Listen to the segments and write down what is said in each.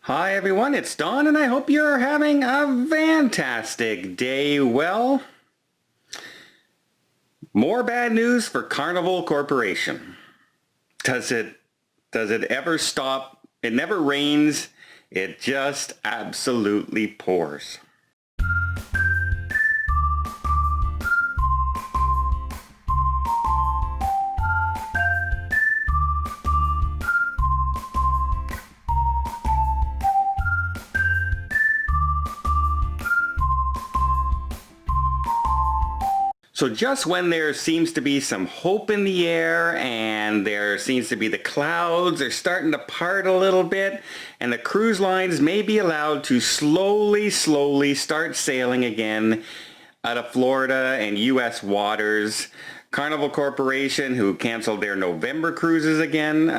Hi everyone, it's Don and I hope you're having a fantastic day. Well, more bad news for Carnival Corporation. Does it ever stop? It never rains. It just absolutely pours. So just when there seems to be some hope in the air and there seems to be the clouds are starting to part a little bit and the cruise lines may be allowed to slowly start sailing again out of Florida and U.S. waters. Carnival Corporation, who canceled their November cruises again,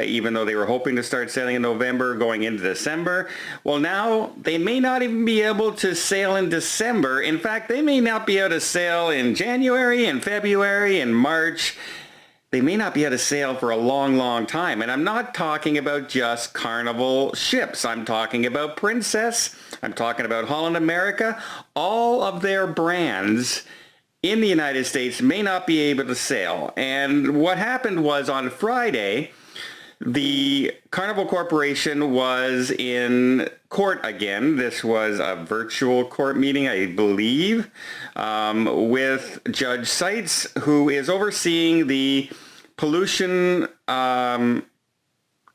even though they were hoping to start sailing in November going into December. Well, now they may not even be able to sail in December. In fact, they may not be able to sail in January and February and March. They may not be able to sail for a long time. And I'm not talking about just Carnival ships. I'm talking about Princess. I'm talking about Holland America. All of their brands in the United States may not be able to sail. And what happened was on Friday, the Carnival Corporation was in court again. This was a virtual court meeting, I believe, with Judge Seitz, who is overseeing the pollution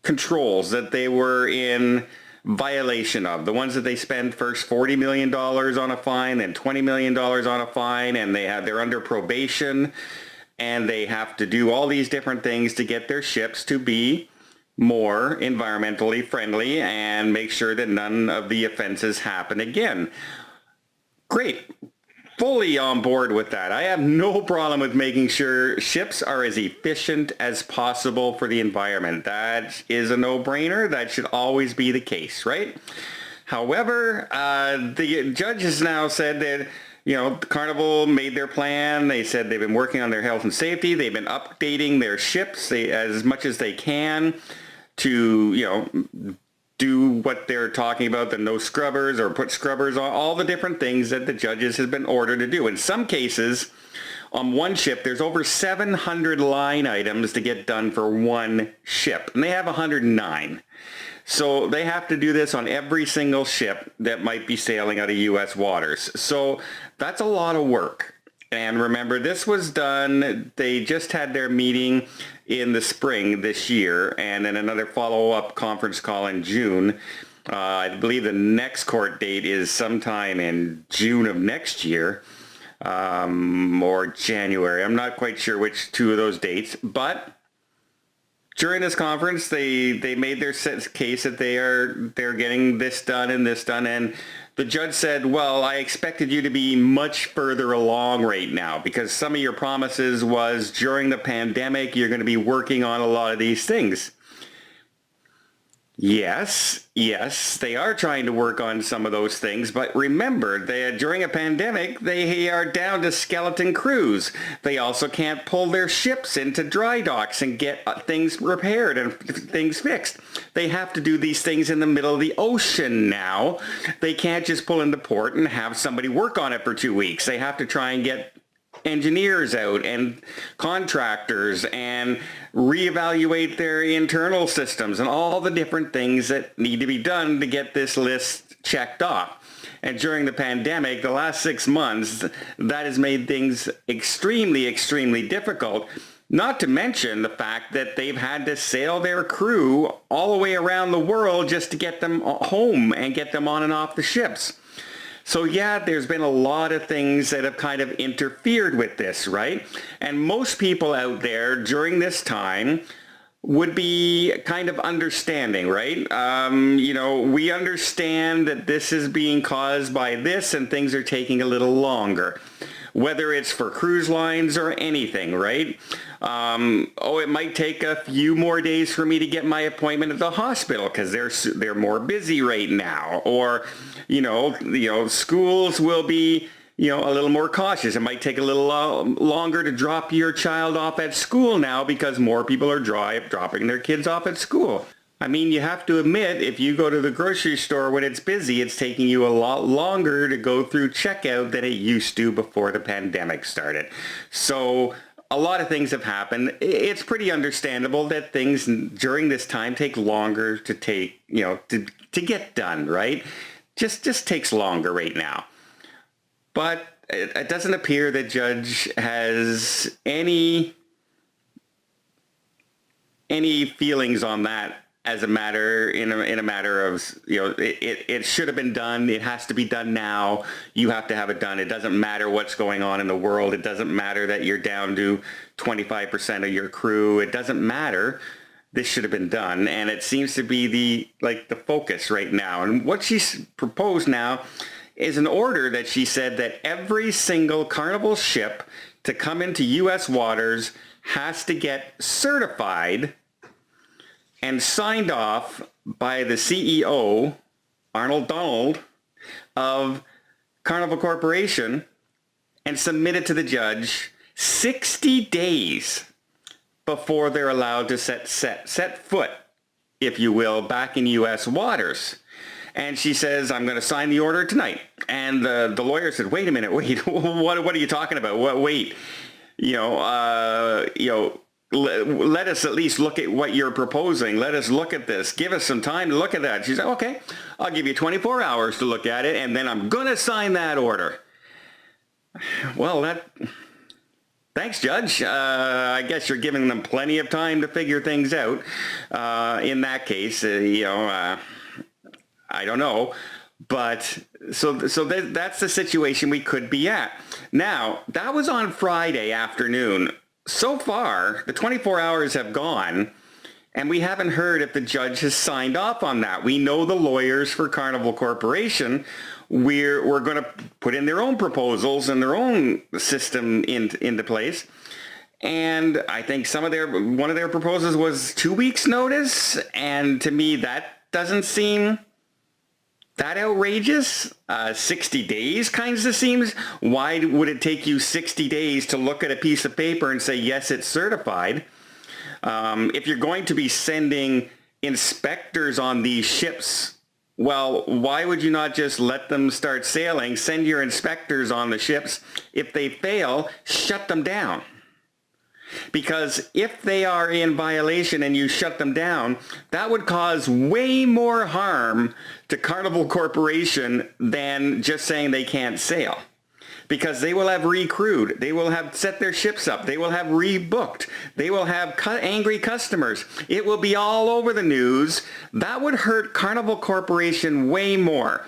controls that they were in violation of. The ones that they spend first $40 million on a fine, then $20 million on a fine, and they're under probation, and they have to do all these different things to get their ships to be more environmentally friendly and make sure that none of the offenses happen again. Great. Fully on board with that. I have no problem with making sure ships are as efficient as possible for the environment. That is a no-brainer. That should always be the case, right? However, the judge has now said that, Carnival made their plan. They said they've been working on their health and safety. They've been updating their ships as much as they can to, do what they're talking about, the no scrubbers or put scrubbers on, all the different things that the judges have been ordered to do. In some cases, on one ship, there's over 700 line items to get done for one ship, and they have 109. So they have to do this on every single ship that might be sailing out of U.S. waters. So that's a lot of work. And remember, this was done, they just had their meeting in the spring this year, and then another follow-up conference call in June. I believe the next court date is sometime in June of next year, or January. I'm not quite sure which two of those dates, but during this conference, they made their case that they're getting this done, and the judge said, well, I expected you to be much further along right now because some of your promises was during the pandemic, you're going to be working on a lot of these things. Yes, they are trying to work on some of those things, but remember, during a pandemic, they are down to skeleton crews. They also can't pull their ships into dry docks and get things repaired and things fixed. They have to do these things in the middle of the ocean now. They can't just pull into port and have somebody work on it for 2 weeks. They have to try and get engineers out and contractors and reevaluate their internal systems and all the different things that need to be done to get this list checked off. And during the pandemic, the last 6 months, that has made things extremely difficult. Not to mention the fact that they've had to sail their crew all the way around the world just to get them home and get them on and off the ships. So yeah, there's been a lot of things that have kind of interfered with this, right? And most people out there during this time would be kind of understanding, right? We understand that this is being caused by this and things are taking a little longer, whether it's for cruise lines or anything, right? It might take a few more days for me to get my appointment at the hospital because they're more busy right now. Or, schools will be, a little more cautious. It might take a little longer to drop your child off at school now because more people are dropping their kids off at school. I mean, you have to admit, if you go to the grocery store when it's busy, it's taking you a lot longer to go through checkout than it used to before the pandemic started. So a lot of things have happened. It's pretty understandable that things during this time take longer to take, to get done, right? Just takes longer right now. But it doesn't appear that Judge has any feelings on that as a matter in a matter of, it should have been done. It has to be done now. You have to have it done. It doesn't matter what's going on in the world. It doesn't matter that you're down to 25% of your crew. It doesn't matter. This should have been done. And it seems to be the focus right now. And what she's proposed now is an order that she said that every single Carnival ship to come into U.S. waters has to get certified and signed off by the CEO, Arnold Donald, of Carnival Corporation, and submitted to the judge 60 days before they're allowed to set foot, if you will, back in U.S. waters. And she says, I'm going to sign the order tonight. And the lawyer said, wait a minute, wait, what are you talking about? Wait, let us at least look at what you're proposing. Let us look at this. Give us some time to look at that. She said, okay, I'll give you 24 hours to look at it, and then I'm going to sign that order. Well, thanks, Judge. I guess you're giving them plenty of time to figure things out. In that case, I don't know. But so that's the situation we could be at. Now, that was on Friday afternoon. So far, the 24 hours have gone, and we haven't heard if the judge has signed off on that. We know the lawyers for Carnival Corporation, we're going to put in their own proposals and their own system into place. And I think one of their proposals was 2 weeks notice. And to me, that doesn't seem that outrageous. 60 days kind of seems. Why would it take you 60 days to look at a piece of paper and say, yes, it's certified? If you're going to be sending inspectors on these ships, well, why would you not just let them start sailing, send your inspectors on the ships? If they fail, shut them down. Because if they are in violation and you shut them down, that would cause way more harm to Carnival Corporation than just saying they can't sail. Because they will have recrewed, they will have set their ships up, they will have rebooked, they will have angry customers. It will be all over the news. That would hurt Carnival Corporation way more.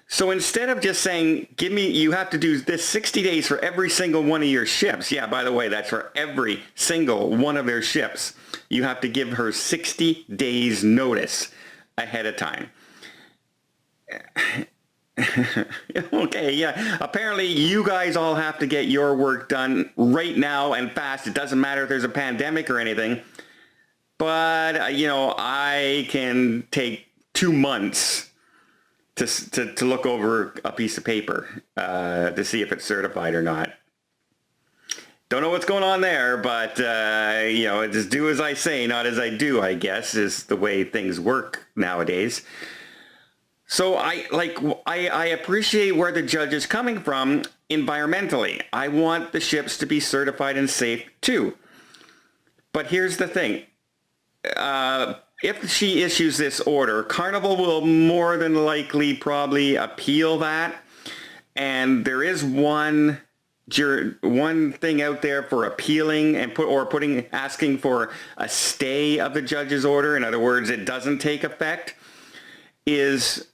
So instead of just saying, you have to do this 60 days for every single one of your ships. Yeah, by the way, that's for every single one of their ships. You have to give her 60 days notice ahead of time. Okay, yeah. Apparently you guys all have to get your work done right now and fast. It doesn't matter if there's a pandemic or anything. But, I can take 2 months to look over a piece of paper to see if it's certified or not. Don't know what's going on there, but just do as I say, not as I do, I guess, is the way things work nowadays. So I appreciate where the judge is coming from environmentally. I want the ships to be certified and safe too. But here's the thing. If she issues this order, Carnival will more than likely probably appeal that. And there is one thing out there for appealing and asking for a stay of the judge's order. In other words, it doesn't take effect. Is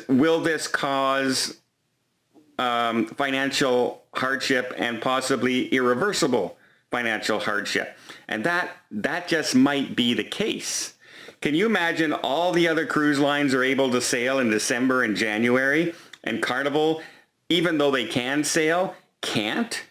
will this cause financial hardship and possibly irreversible financial hardship? And that just might be the case. Can you imagine all the other cruise lines are able to sail in December and January, and Carnival, even though they can sail, can't?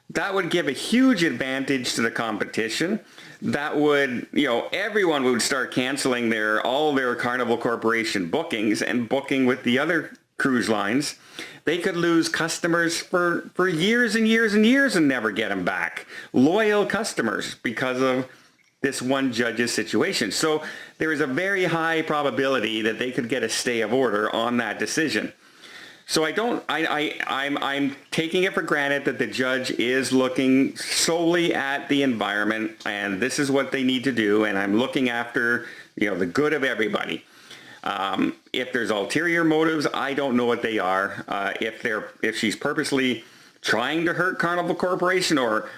That would give a huge advantage to the competition. That would, everyone would start canceling all their Carnival Corporation bookings and booking with the other cruise lines. They could lose customers for years and years and years and never get them back. Loyal customers because of this one judge's situation. So there is a very high probability that they could get a stay of order on that decision. So I'm taking it for granted that the judge is looking solely at the environment, and this is what they need to do, and I'm looking after, the good of everybody. If there's ulterior motives, I don't know what they are. If she's purposely trying to hurt Carnival Corporation or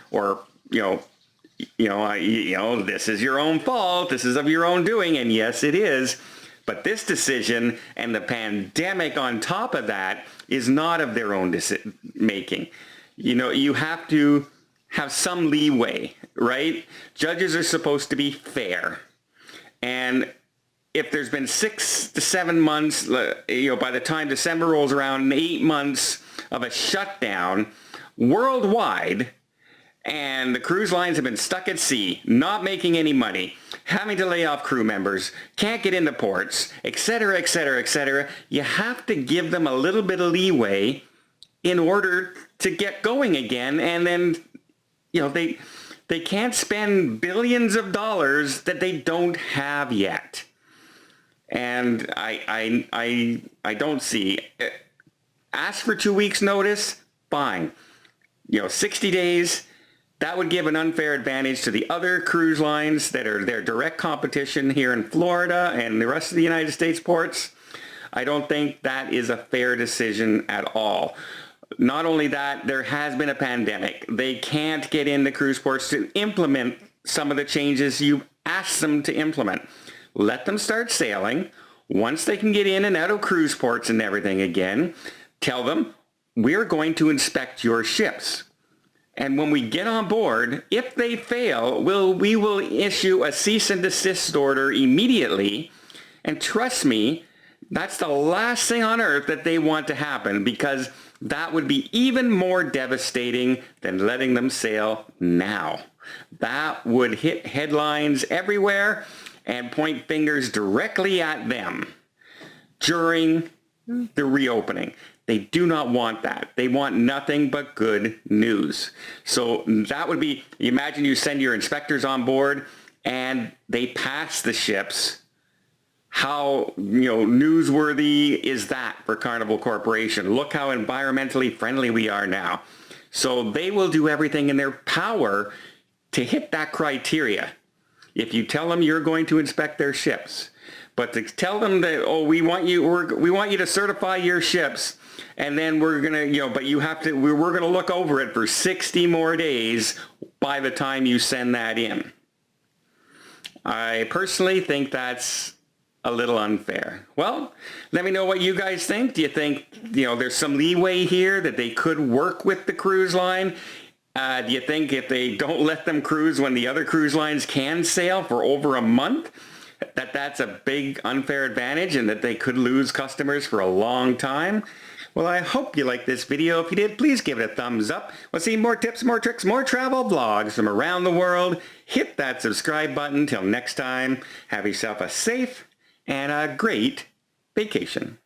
this is your own fault, this is of your own doing, and yes, it is. But this decision and the pandemic on top of that is not of their own making. You have to have some leeway, right? Judges are supposed to be fair. And if there's been 6 to 7 months, by the time December rolls around, 8 months of a shutdown worldwide, and the cruise lines have been stuck at sea, not making any money, having to lay off crew members, can't get into ports, etc., etc., etc. You have to give them a little bit of leeway in order to get going again. And then, they can't spend billions of dollars that they don't have yet. And I don't see. Ask for 2 weeks notice, fine. 60 days. That would give an unfair advantage to the other cruise lines that are their direct competition here in Florida and the rest of the United States ports. I don't think that is a fair decision at all. Not only that, there has been a pandemic. They can't get into cruise ports to implement some of the changes you asked them to implement. Let them start sailing. Once they can get in and out of cruise ports and everything again, tell them, we're going to inspect your ships. And when we get on board, if they fail, we will issue a cease and desist order immediately. And trust me, that's the last thing on earth that they want to happen, because that would be even more devastating than letting them sail now. That would hit headlines everywhere and point fingers directly at them during the reopening. They do not want that. They want nothing but good news. So that would be, imagine you send your inspectors on board and they pass the ships. How newsworthy is that for Carnival Corporation? Look how environmentally friendly we are now. So they will do everything in their power to hit that criteria. If you tell them you're going to inspect their ships, but to tell them that, we want you to certify your ships, and then we're gonna, but you have to, we're gonna look over it for 60 more days by the time you send that in. I personally think that's a little unfair. Well, let me know what you guys think. Do you think, there's some leeway here that they could work with the cruise line? Do you think if they don't let them cruise when the other cruise lines can sail for over a month, that's a big unfair advantage and that they could lose customers for a long time? Well, I hope you liked this video. If you did, please give it a thumbs up. We'll see more tips, more tricks, more travel vlogs from around the world. Hit that subscribe button. Till next time, have yourself a safe and a great vacation.